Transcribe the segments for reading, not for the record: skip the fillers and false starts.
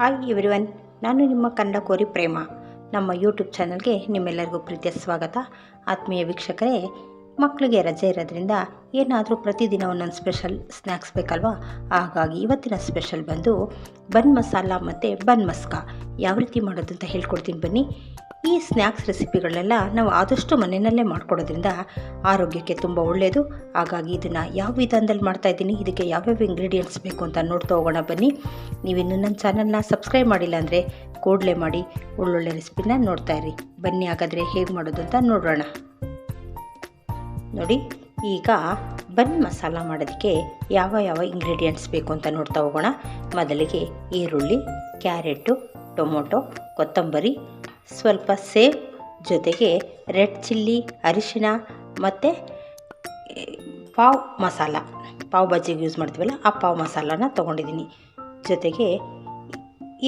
Hi everyone, ನಾನು ನಿಮ್ಮ ಕನ್ನಡ ಕೋರಿ ಪ್ರೇಮ. ನಮ್ಮ ಯೂಟ್ಯೂಬ್ ಚಾನಲ್ಗೆ ನಿಮ್ಮೆಲ್ಲರಿಗೂ ಪ್ರೀತಿಯ ಸ್ವಾಗತ. ಆತ್ಮೀಯ ವೀಕ್ಷಕರೇ, ಮಕ್ಕಳಿಗೆ ರಜೆ ಇರೋದ್ರಿಂದ ಏನಾದರೂ ಪ್ರತಿದಿನ ಒಂದೊಂದು ಸ್ಪೆಷಲ್ ಸ್ನ್ಯಾಕ್ಸ್ ಬೇಕಲ್ವಾ? ಹಾಗಾಗಿ ಇವತ್ತಿನ ಸ್ಪೆಷಲ್ ಬಂದು ಬನ್ ಮಸಾಲ ಮತ್ತು ಬನ್ ಮಸ್ಕ ಯಾವ ರೀತಿ ಮಾಡೋದು ಅಂತ ಹೇಳ್ಕೊಡ್ತೀನಿ ಬನ್ನಿ. ಈ ಸ್ನ್ಯಾಕ್ಸ್ ರೆಸಿಪಿಗಳೆಲ್ಲ ನಾವು ಆದಷ್ಟು ಮನೆಯಲ್ಲೇ ಮಾಡ್ಕೊಡೋದ್ರಿಂದ ಆರೋಗ್ಯಕ್ಕೆ ತುಂಬ ಒಳ್ಳೆಯದು. ಹಾಗಾಗಿ ಇದನ್ನು ಯಾವ ವಿಧಾನದಲ್ಲಿ ಮಾಡ್ತಾಯಿದ್ದೀನಿ, ಇದಕ್ಕೆ ಯಾವ್ಯಾವ ಇಂಗ್ರೀಡಿಯೆಂಟ್ಸ್ ಬೇಕು ಅಂತ ನೋಡ್ತಾ ಹೋಗೋಣ ಬನ್ನಿ. ನೀವಿನ್ನೂ ನನ್ನ ಚಾನಲ್ನ ಸಬ್ಸ್ಕ್ರೈಬ್ ಮಾಡಿಲ್ಲ ಅಂದರೆ ಕೂಡಲೇ ಮಾಡಿ ಒಳ್ಳೊಳ್ಳೆ ರೆಸಿಪಿನ ನೋಡ್ತಾಯಿರಿ. ಬನ್ನಿ ಹಾಗಾದರೆ ಹೇಗೆ ಮಾಡೋದು ಅಂತ ನೋಡೋಣ. ನೋಡಿ, ಈಗ ಬನ್ ಮಸಾಲ ಮಾಡೋದಕ್ಕೆ ಯಾವ ಯಾವ ಇಂಗ್ರೀಡಿಯೆಂಟ್ಸ್ ಬೇಕು ಅಂತ ನೋಡ್ತಾ ಹೋಗೋಣ. ಮೊದಲಿಗೆ ಈರುಳ್ಳಿ, ಕ್ಯಾರೆಟು, ಟೊಮೊಟೊ, ಕೊತ್ತಂಬರಿ, ಸ್ವಲ್ಪ ಸೇಬ್, ಜೊತೆಗೆ ರೆಡ್ ಚಿಲ್ಲಿ, ಅರಿಶಿಣ ಮತ್ತು ಪಾವ್ ಮಸಾಲ, ಪಾವ್ ಭಾಜಿಗೆ ಯೂಸ್ ಮಾಡ್ತೀವಲ್ಲ ಆ ಪಾವ್ ಮಸಾಲಾನ ತೊಗೊಂಡಿದ್ದೀನಿ. ಜೊತೆಗೆ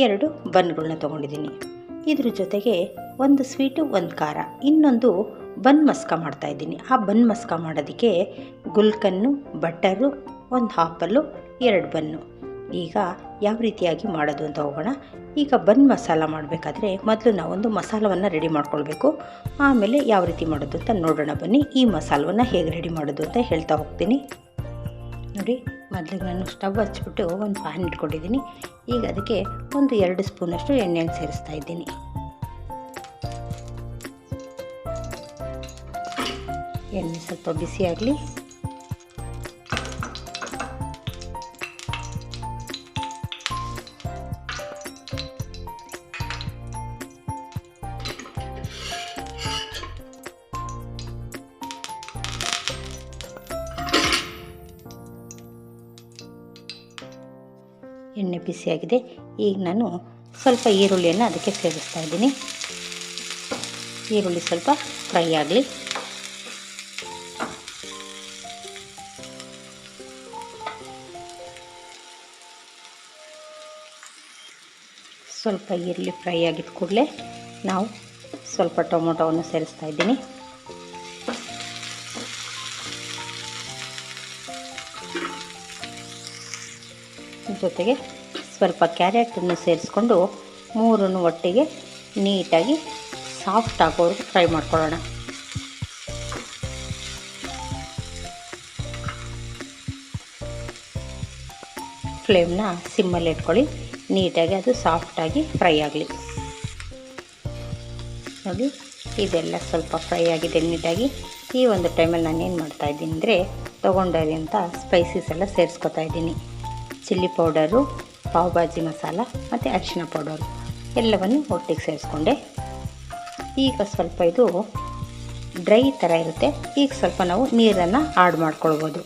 2 ಬನ್ಗಳನ್ನ ತೊಗೊಂಡಿದ್ದೀನಿ. ಇದ್ರ ಜೊತೆಗೆ ಒಂದು ಸ್ವೀಟು, ಒಂದು ಖಾರ, ಇನ್ನೊಂದು ಬನ್ ಮಸ್ಕ ಮಾಡ್ತಾಯಿದ್ದೀನಿ. ಆ ಬನ್ ಮಸ್ಕ ಮಾಡೋದಕ್ಕೆ ಗುಲ್ಕನ್ನು, ಬಟರು, ಒಂದು ಆಪಲ್ಲು, 2 ಬನ್ನು. ಈಗ ಯಾವ ರೀತಿಯಾಗಿ ಮಾಡೋದು ಅಂತ ಹೋಗೋಣ. ಈಗ ಬನ್ ಮಸಾಲ ಮಾಡಬೇಕಾದ್ರೆ ಮೊದಲು ನಾವೊಂದು ಮಸಾಲವನ್ನು ರೆಡಿ ಮಾಡ್ಕೊಳ್ಬೇಕು. ಆಮೇಲೆ ಯಾವ ರೀತಿ ಮಾಡೋದು ಅಂತ ನೋಡೋಣ ಬನ್ನಿ. ಈ ಮಸಾಲವನ್ನು ಹೇಗೆ ರೆಡಿ ಮಾಡೋದು ಅಂತ ಹೇಳ್ತಾ ಹೋಗ್ತೀನಿ. ನೋಡಿ, ಮೊದಲಿಗೆ ನಾನು ಸ್ಟವ್ ಹಚ್ಬಿಟ್ಟು ಒಂದು ಪ್ಯಾನ್ ಇಟ್ಕೊಂಡಿದ್ದೀನಿ. ಈಗ ಅದಕ್ಕೆ ಒಂದು 2 ಸ್ಪೂನಷ್ಟು ಎಣ್ಣೆಯನ್ನು ಸೇರಿಸ್ತಾ ಇದ್ದೀನಿ. ಎಣ್ಣೆ ಸ್ವಲ್ಪ ಬಿಸಿಯಾಗಲಿ. ಎಣ್ಣೆ ಬಿಸಿಯಾಗಿದೆ. ಈಗ ನಾನು ಸ್ವಲ್ಪ ಈರುಳ್ಳಿಯನ್ನು ಅದಕ್ಕೆ ಸೇರಿಸ್ತಾ ಇದ್ದೀನಿ. ಈರುಳ್ಳಿ ಸ್ವಲ್ಪ ಫ್ರೈ ಆಗಲಿ. ಸ್ವಲ್ಪ ಈರುಳ್ಳಿ ಫ್ರೈ ಆಗಿದ್ದ ಕೂಡಲೇ ನಾವು ಸ್ವಲ್ಪ ಟೊಮೊಟೊವನ್ನು ಸೇರಿಸ್ತಾ ಇದ್ದೀನಿ. ಜೊತೆಗೆ ಸ್ವಲ್ಪ ಕ್ಯಾರೆಟನ್ನು ಸೇರಿಸ್ಕೊಂಡು 3 ಒಟ್ಟಿಗೆ ನೀಟಾಗಿ ಸಾಫ್ಟ್ ಆಗೋವರೆಗೂ ಫ್ರೈ ಮಾಡ್ಕೊಳ್ಳೋಣ. ಫ್ಲೇಮ್ನ ಸಿಮ್ಮಲ್ಲಿ ಇಟ್ಕೊಳ್ಳಿ. ನೀಟಾಗಿ ಅದು ಸಾಫ್ಟಾಗಿ ಫ್ರೈ ಆಗಲಿ. ನೋಡಿ, ಇದೆಲ್ಲ ಸ್ವಲ್ಪ ಫ್ರೈ ಆಗಿದೆ ನೀಟಾಗಿ. ಈ ಒಂದು ಟೈಮಲ್ಲಿ ನಾನೇನು ಮಾಡ್ತಾಯಿದ್ದೀನಿ ಅಂದರೆ ತೊಗೊಂಡಿರೋಂಥ ಸ್ಪೈಸಸ್ ಎಲ್ಲ ಸೇರಿಸ್ಕೊತಾ ಇದ್ದೀನಿ. ಚಿಲ್ಲಿ ಪೌಡರು, ಪಾವ್ ಭಾಜಿ ಮಸಾಲ ಮತ್ತು ಅರಿಶಿಣ ಪೌಡರು ಎಲ್ಲವನ್ನು ಒಟ್ಟಿಗೆ ಸೇರಿಸ್ಕೊಂಡೆ. ಈಗ ಸ್ವಲ್ಪ ಇದು ಡ್ರೈ ಥರ ಇರುತ್ತೆ. ಈಗ ಸ್ವಲ್ಪ ನಾವು ನೀರನ್ನು ಆ್ಯಡ್ ಮಾಡ್ಕೊಳ್ಬೋದು.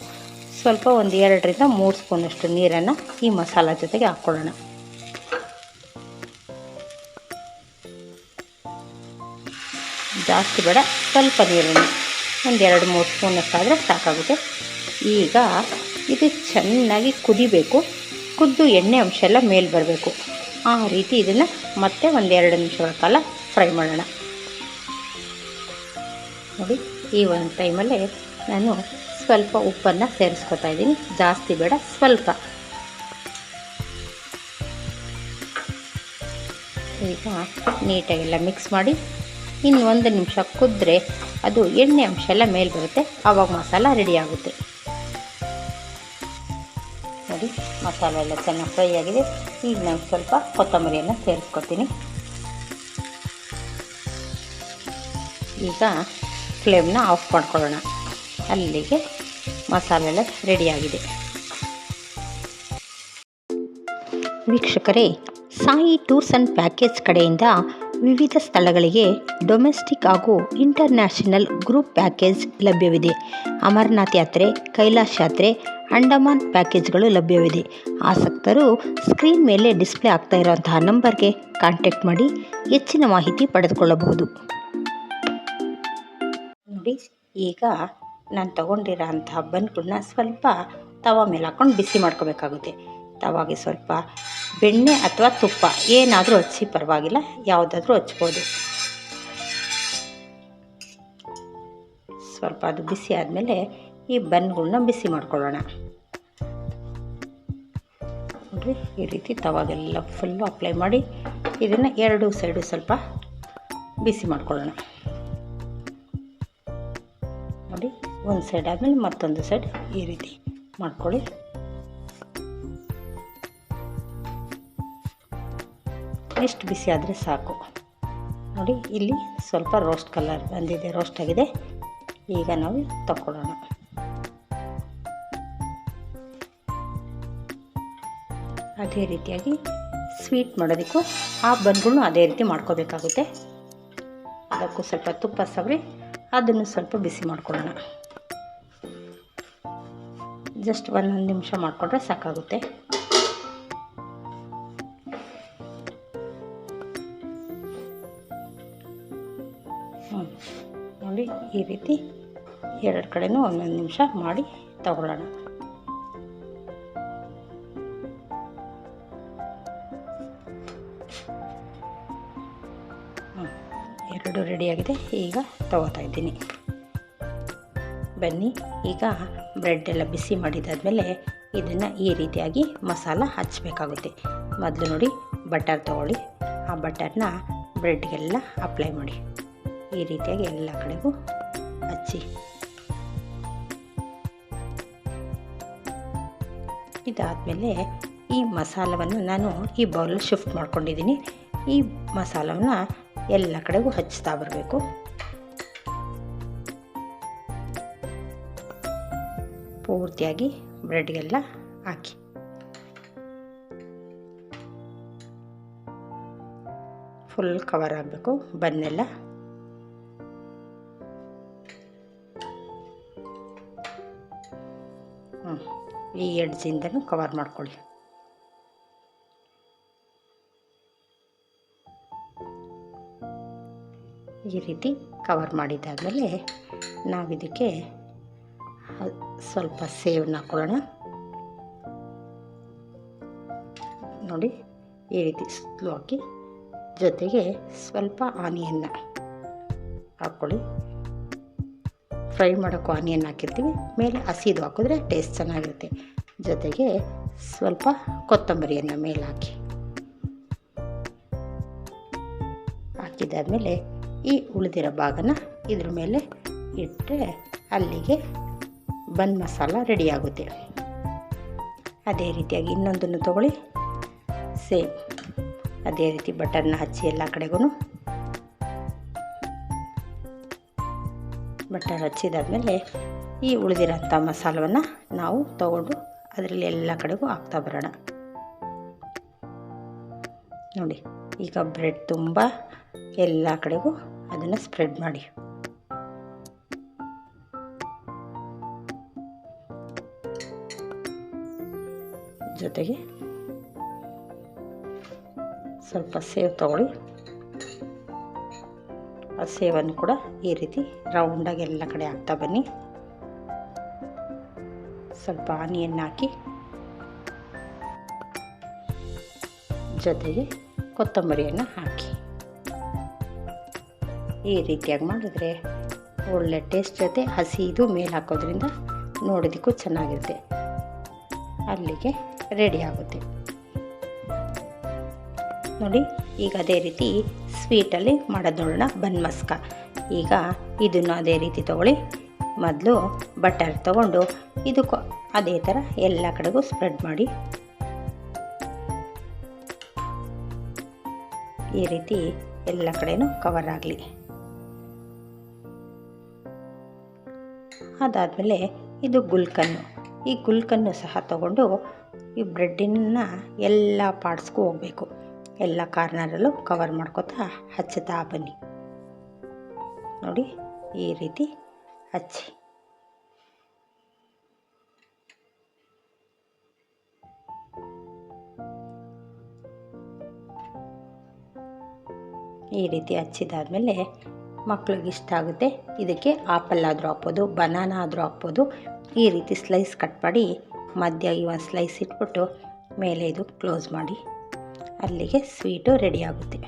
ಸ್ವಲ್ಪ ಒಂದು 2 ರಿಂದ 3 ಸ್ಪೂನಷ್ಟು ನೀರನ್ನು ಈ ಮಸಾಲ ಜೊತೆಗೆ ಹಾಕ್ಕೊಳ್ಳೋಣ. ಜಾಸ್ತಿ ಬೇಡ, ಸ್ವಲ್ಪ ನೀರನ್ನು ಒಂದು 2-3 ಸ್ಪೂನಷ್ಟಾದರೆ ಸಾಕಾಗುತ್ತೆ. ಈಗ ಇದು ಚೆನ್ನಾಗಿ ಕುದಿಬೇಕು. ಕುದ್ದು ಎಣ್ಣೆ ಅಂಶ ಎಲ್ಲ ಮೇಲೆ ಬರಬೇಕು. ಆ ರೀತಿ ಇದನ್ನು ಮತ್ತೆ ಒಂದು 2 ನಿಮಿಷಗಳ ಕಾಲ ಫ್ರೈ ಮಾಡೋಣ. ನೋಡಿ, ಈ ಒಂದು ಟೈಮಲ್ಲೇ ನಾನು ಸ್ವಲ್ಪ ಉಪ್ಪನ್ನು ಸೇರಿಸ್ಕೊತಾ ಇದ್ದೀನಿ. ಜಾಸ್ತಿ ಬೇಡ, ಸ್ವಲ್ಪ. ಈಗ ನೀಟಾಗೆಲ್ಲ ಮಿಕ್ಸ್ ಮಾಡಿ ಇನ್ನು 1 ನಿಮಿಷ ಕುದ್ರೆ ಅದು ಎಣ್ಣೆ ಅಂಶ ಎಲ್ಲ ಮೇಲೆ ಬರುತ್ತೆ. ಆವಾಗ ಮಸಾಲ ರೆಡಿ ಆಗುತ್ತೆ. ನೋಡಿ, ಮಸಾಲೆ ಎಲ್ಲ ಚೆನ್ನಾಗಿ ಫ್ರೈ ಆಗಿದೆ. ಈಗ ನಾನು ಸ್ವಲ್ಪ ಕೊತ್ತಂಬರಿಯನ್ನು ಸೇರಿಸ್ಕೊತೀನಿ. ಈಗ ಫ್ಲೇಮ್ನ ಆಫ್ ಮಾಡ್ಕೊಳ್ಳೋಣ. ಅಲ್ಲಿಗೆ ಮಸಾಲೆ ಎಲ್ಲ ರೆಡಿಯಾಗಿದೆ. ವೀಕ್ಷಕರೇ, ಸಾಯಿ ಟೂರ್ಸ್ ಆ್ಯಂಡ್ ಪ್ಯಾಕೇಜ್ ಕಡೆಯಿಂದ ವಿವಿಧ ಸ್ಥಳಗಳಿಗೆ ಡೊಮೆಸ್ಟಿಕ್ ಹಾಗೂ ಇಂಟರ್ನ್ಯಾಷನಲ್ ಗ್ರೂಪ್ ಪ್ಯಾಕೇಜ್ ಲಭ್ಯವಿದೆ. ಅಮರನಾಥ್ ಯಾತ್ರೆ, ಕೈಲಾಶ್ ಯಾತ್ರೆ, ಅಂಡಮಾನ್ ಪ್ಯಾಕೇಜ್ಗಳು ಲಭ್ಯವಿದೆ. ಆಸಕ್ತರು ಸ್ಕ್ರೀನ್ ಮೇಲೆ ಡಿಸ್ಪ್ಲೇ ಆಗ್ತಾ ಇರೋಂತಹ ನಂಬರ್ಗೆ ಕಾಂಟ್ಯಾಕ್ಟ್ ಮಾಡಿ ಹೆಚ್ಚಿನ ಮಾಹಿತಿ ಪಡೆದುಕೊಳ್ಳಬಹುದು. ನೋಡಿ, ಈಗ ನಾನು ತೊಗೊಂಡಿರೋ ಅಂತಹ ಬನ್ಗಳನ್ನ ಸ್ವಲ್ಪ ತವಾ ಮೇಲೆ ಹಾಕ್ಕೊಂಡು ಬಿಸಿ ಮಾಡ್ಕೋಬೇಕಾಗುತ್ತೆ. ತವಾಗೆ ಸ್ವಲ್ಪ ಬೆಣ್ಣೆ ಅಥವಾ ತುಪ್ಪ ಏನಾದರೂ ಹಚ್ಚಿ ಪರವಾಗಿಲ್ಲ, ಯಾವುದಾದ್ರೂ ಹಚ್ಬೋದು. ಸ್ವಲ್ಪ ಅದು ಬಿಸಿ ಆದಮೇಲೆ ಈ ಬನ್ಗಳನ್ನ ಬಿಸಿ ಮಾಡ್ಕೊಳ್ಳೋಣ. ನೋಡಿರಿ ಈ ರೀತಿ ತವಾಗೆಲ್ಲ ಫುಲ್ಲು ಅಪ್ಲೈ ಮಾಡಿ ಇದನ್ನು ಎರಡು ಸೈಡು ಸ್ವಲ್ಪ ಬಿಸಿ ಮಾಡ್ಕೊಳ್ಳೋಣ. ನೋಡಿ ಒಂದು ಸೈಡ್ ಆದಮೇಲೆ ಮತ್ತೊಂದು ಸೈಡ್ ಈ ರೀತಿ ಮಾಡ್ಕೊಳ್ಳಿ. ಇಷ್ಟು ಬಿಸಿ ಆದರೆ ಸಾಕು. ನೋಡಿ ಇಲ್ಲಿ ಸ್ವಲ್ಪ ರೋಸ್ಟ್ ಕಲರ್ ಬಂದಿದೆ, ರೋಸ್ಟ್ ಆಗಿದೆ. ಈಗ ನಾವು ತಗೊಳ್ಳೋಣ. ಅದೇ ರೀತಿಯಾಗಿ ಸ್ವೀಟ್ ಮಾಡೋದಕ್ಕೂ ಆ ಬನ್ಗಳನ್ನೂ ಅದೇ ರೀತಿ ಮಾಡ್ಕೋಬೇಕಾಗುತ್ತೆ. ಅದಕ್ಕೂ ಸ್ವಲ್ಪ ತುಪ್ಪ ಸವರಿ ಅದನ್ನು ಸ್ವಲ್ಪ ಬಿಸಿ ಮಾಡ್ಕೊಳ್ಳೋಣ. ಜಸ್ಟ್ ಒಂದೊಂದು ನಿಮಿಷ ಮಾಡಿಕೊಂಡ್ರೆ ಸಾಕಾಗುತ್ತೆ. ನೋಡಿ ಈ ರೀತಿ ಎರಡು ಕಡೆನೂ ಒಂದೊಂದು ನಿಮಿಷ ಮಾಡಿ ತಗೊಳ್ಳೋಣ. ಎರಡು ರೆಡಿಯಾಗಿದೆ. ಈಗ ತಗೋತಾ ಇದ್ದೀನಿ. ಬನ್ನಿ, ಈಗ ಬ್ರೆಡ್ ಎಲ್ಲ ಬಿಸಿ ಮಾಡಿದಾದ್ಮೇಲೆ ಇದನ್ನು ಈ ರೀತಿಯಾಗಿ ಮಸಾಲ ಹಚ್ಚಬೇಕಾಗುತ್ತೆ. ಮೊದಲು ನೋಡಿ ಬಟರ್ ತಗೊಳ್ಳಿ, ಆ ಬಟರ್ನ ಬ್ರೆಡ್ಗೆಲ್ಲ ಅಪ್ಲೈ ಮಾಡಿ. ಈ ರೀತಿಯಾಗಿ ಎಲ್ಲ ಕಡೆಗೂ ಹಚ್ಚಿ. ಇದಾದಮೇಲೆ ಈ ಮಸಾಲವನ್ನು ನಾನು ಈ ಬೌಲಲ್ಲಿ ಶಿಫ್ಟ್ ಮಾಡ್ಕೊಂಡಿದ್ದೀನಿ. ಈ ಮಸಾಲವನ್ನು ಎಲ್ಲ ಕಡೆಗೂ ಹಚ್ತಾ ಬರಬೇಕು. ಪೂರ್ತಿಯಾಗಿ ಬ್ರೆಡ್ಗೆಲ್ಲ ಹಾಕಿ. ಫುಲ್ ಕವರ್ ಆಗಬೇಕು ಬನ್ನೆಲ್ಲ. ಈ ಎಡ್ಜಿಂದನೂ ಕವರ್ ಮಾಡ್ಕೊಳ್ಳಿ. ಈ ರೀತಿ ಕವರ್ ಮಾಡಿದ್ದಾದಮೇಲೆ ನಾವಿದಕ್ಕೆ ಸ್ವಲ್ಪ ಸೇವನ್ನ ಹಾಕೊಳ್ಳೋಣ. ನೋಡಿ ಈ ರೀತಿ ಸುತ್ತಲೂ ಹಾಕಿ, ಜೊತೆಗೆ ಸ್ವಲ್ಪ ಆನಿಯನ್ನ ಹಾಕ್ಕೊಳ್ಳಿ. ಫ್ರೈ ಮಾಡೋಕ್ಕೂ ಆನಿಯನ್ ಹಾಕಿರ್ತೀವಿ, ಮೇಲೆ ಹಸಿದು ಹಾಕಿದ್ರೆ ಟೇಸ್ಟ್ ಚೆನ್ನಾಗಿರುತ್ತೆ. ಜೊತೆಗೆ ಸ್ವಲ್ಪ ಕೊತ್ತಂಬರಿಯನ್ನು ಮೇಲೆ ಹಾಕಿದಾದ್ಮೇಲೆ ಈ ಉಳಿದಿರೋ ಭಾಗನ ಇದ್ರ ಮೇಲೆ ಇಟ್ಟರೆ ಅಲ್ಲಿಗೆ ಬನ್ ಮಸಾಲ ರೆಡಿ ಆಗುತ್ತೆ. ಅದೇ ರೀತಿಯಾಗಿ ಇನ್ನೊಂದನ್ನು ತಗೊಳ್ಳಿ. ಸೇಮ್ ಅದೇ ರೀತಿ ಬಟರ್ನ ಹಚ್ಚಿ ಎಲ್ಲ ಕಡೆಗೂ ಬಟರ್ ಹಚ್ಚಿದಾದ್ಮೇಲೆ ಈ ಉಳಿದಿರೋಂಥ ಮಸಾಲವನ್ನು ನಾವು ತಗೊಂಡು ಅದರಲ್ಲಿ ಎಲ್ಲ ಕಡೆಗೂ ಹಾಕ್ತಾ ಬರೋಣ. ನೋಡಿ ಈಗ ಬ್ರೆಡ್ ತುಂಬ ಎಲ್ಲ ಕಡೆಗೂ ಅದನ್ನು ಸ್ಪ್ರೆಡ್ ಮಾಡಿ. ಜೊತೆಗೆ ಸ್ವಲ್ಪ ಸೇವ್ ತಗೊಳ್ಳಿ. ಆ ಸೇವನ್ನು ಕೂಡ ಈ ರೀತಿ ರೌಂಡಾಗಿ ಎಲ್ಲ ಕಡೆ ಹಾಕ್ತಾ ಬನ್ನಿ. ಸ್ವಲ್ಪ ಆನಿಯನ್ ಹಾಕಿ, ಜೊತೆಗೆ ಕೊತ್ತಂಬರಿಯನ್ನು ಹಾಕಿ. ಈ ರೀತಿಯಾಗಿ ಮಾಡಿದ್ರೆ ಒಳ್ಳೆ ಟೇಸ್ಟ್ ಜೊತೆ ಹಸಿದು ಮೇಲೆ ಹಾಕೋದ್ರಿಂದ ನೋಡೋದಕ್ಕೂ ಚೆನ್ನಾಗಿರುತ್ತೆ. ಅಲ್ಲಿಗೆ ರೆಡಿ ಆಗುತ್ತೆ. ನೋಡಿ ಈಗ ಅದೇ ರೀತಿ ಸ್ವೀಟಲ್ಲಿ ಮಾಡೋದು ನೋಡೋಣ. ಬನ್ ಮಸ್ಕ. ಈಗ ಇದನ್ನು ಅದೇ ರೀತಿ ತಗೊಳ್ಳಿ. ಮೊದಲು ಬಟರ್ ತಗೊಂಡು ಇದಕ್ಕೂ ಅದೇ ಥರ ಎಲ್ಲ ಕಡೆಗೂ ಸ್ಪ್ರೆಡ್ ಮಾಡಿ. ಈ ರೀತಿ ಎಲ್ಲ ಕಡೆನೂ ಕವರ್ ಆಗಲಿ. ಅದಾದಮೇಲೆ ಇದು ಗುಲ್ಕನ್ನು. ಈ ಗುಲ್ಕನ್ನು ಸಹ ತಗೊಂಡು ಈ ಬ್ರೆಡ್ಡಿನ ಎಲ್ಲ ಪಾರ್ಟ್ಸ್ಗೂ ಹೋಗಬೇಕು. ಎಲ್ಲ ಕಾರ್ನರಲ್ಲೂ ಕವರ್ ಮಾಡ್ಕೊತಾ ಹಚ್ಚುತ್ತಾ ಬನ್ನಿ. ನೋಡಿ ಈ ರೀತಿ ಹಚ್ಚಿ. ಈ ರೀತಿ ಹಚ್ಚಿದಾದ್ಮೇಲೆ ಮಕ್ಳಿಗೆ ಇಷ್ಟ ಆಗುತ್ತೆ. ಇದಕ್ಕೆ ಆಪಲ್ ಆದರೂ ಹಾಕ್ಬೋದು, ಬನಾನಾ ಆದರೂ ಹಾಕ್ಬೋದು. ಈ ರೀತಿ ಸ್ಲೈಸ್ ಕಟ್ ಮಾಡಿ ಮಧ್ಯ ಒಂದು ಸ್ಲೈಸ್ ಇಟ್ಬಿಟ್ಟು ಮೇಲೆ ಇದು ಕ್ಲೋಸ್ ಮಾಡಿ. ಅಲ್ಲಿಗೆ ಸ್ವೀಟು ರೆಡಿ ಆಗುತ್ತೆ.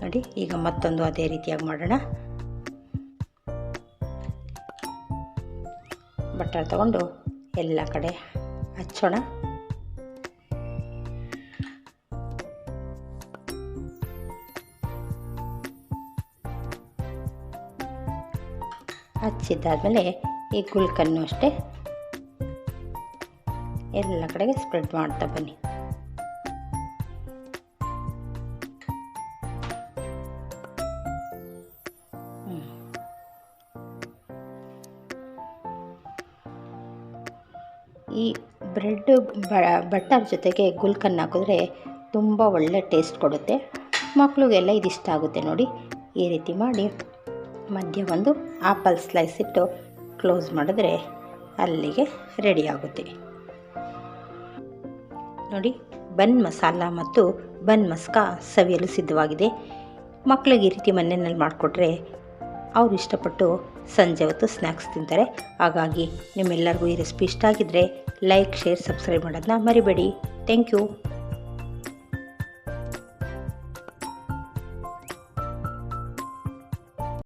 ನೋಡಿ ಈಗ ಮತ್ತೊಂದು ಅದೇ ರೀತಿಯಾಗಿ ಮಾಡೋಣ. ಬಟರ್ ತಗೊಂಡು ಎಲ್ಲ ಕಡೆ ಹಚ್ಚೋಣ. ಹಚ್ಚಿದ್ದಾದಮೇಲೆ ಈ ಗುಲ್ಕನ್ನು ಅಷ್ಟೇ ಎಲ್ಲ ಕಡೆಗೆ ಸ್ಪ್ರೆಡ್ ಮಾಡ್ತಾ ಬನ್ನಿ. ಈ ಬ್ರೆಡ್ ಬಟರ್ ಜೊತೆಗೆ ಗುಲ್ಕನ್ನು ಹಾಕಿದ್ರೆ ತುಂಬ ಒಳ್ಳೆ ಟೇಸ್ಟ್ ಕೊಡುತ್ತೆ. ಮಕ್ಕಳಿಗೆಲ್ಲ ಇದಿಷ್ಟ ಆಗುತ್ತೆ ನೋಡಿ. ಈ ರೀತಿ ಮಾಡಿ ಮಧ್ಯ ಒಂದು ಆಪಲ್ ಸ್ಲೈಸ್ ಇಟ್ಟು ಕ್ಲೋಸ್ ಮಾಡಿದ್ರೆ ಅಲ್ಲಿಗೆ ರೆಡಿ ಆಗುತ್ತೆ ನೋಡಿ. ಬನ್ ಮಸಾಲ ಮತ್ತು ಬನ್ ಮಸ್ಕ ಸವಿಯಲು ಸಿದ್ಧವಾಗಿದೆ. ಮಕ್ಕಳಿಗೆ ಈ ರೀತಿ ಮನೆಯಲ್ಲಿ ಮಾಡಿಕೊಟ್ರೆ ಅವರು ಇಷ್ಟಪಟ್ಟು ಸಂಜೆ ಹೊತ್ತು ಸ್ನ್ಯಾಕ್ಸ್ ತಿಂತಾರೆ. ಹಾಗಾಗಿ ನಿಮ್ಮೆಲ್ಲರಿಗೂ ಈ ರೆಸಿಪಿ ಇಷ್ಟ ಆಗಿದ್ದರೆ ಲೈಕ್, ಶೇರ್, ಸಬ್ಸ್ಕ್ರೈಬ್ ಮಾಡೋದನ್ನ ಮರಿಬೇಡಿ. Thank you.